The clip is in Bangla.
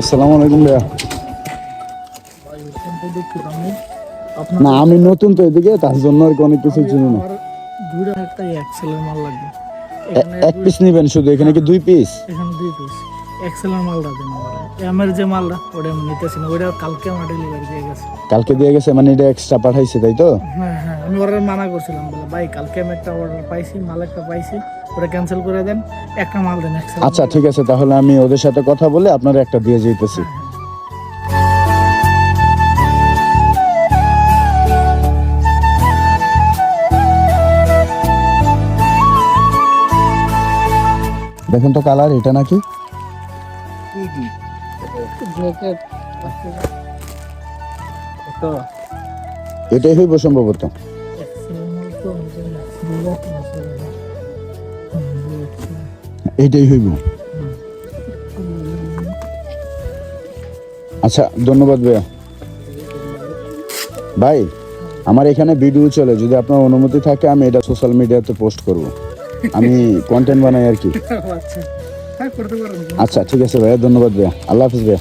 আসসালামু আলাইকুম ভাইয়া। না আমি নতুন তো এদিকে, তার জন্য আর কি অনেক কিছু চিনি না। এক পিস নিবেন শুধু? এখানে কি 2 পিস? এখানে 2 পিস এক্সেলের মালটা দেন আমারে। এমের যে মালটা ওটা আমি নিতেছি না, ওটা কালকে আমার ডেলিভারি দিয়ে গেছে। কালকে দিয়ে গেছে মানে এটা এক্সট্রা পাঠাইছে তাই তো? হ্যাঁ হ্যাঁ, আমি অর্ডার মানা করছিলাম, বলে ভাই কালকে আমি একটা অর্ডার পাইছি, মাল একটা পাইছি, ওটা ক্যান্সেল করে দেন, একটা মাল দেন এক্সেল। আচ্ছা ঠিক আছে, তাহলে আমি ওদের সাথে কথা বলে আপনার একটা দিয়ে যেতেছি। দেখেন তো কালার এটা নাকি? এটাই হইব সম্ভবত। এইটাই হইব। আচ্ছা ধন্যবাদ ভাইয়া। ভাই আমার এখানে ভিডিও চলে, যদি আপনার অনুমতি থাকে আমি এটা সোশ্যাল মিডিয়াতে পোস্ট করব। আমি কন্টেন্ট বানাই আর কি। আচ্ছা হ্যাঁ, করতে পারেন। আচ্ছা ঠিক আছে ভাইয়া, ধন্যবাদ ভাইয়া, আল্লাহ হাফিজ ভাইয়া।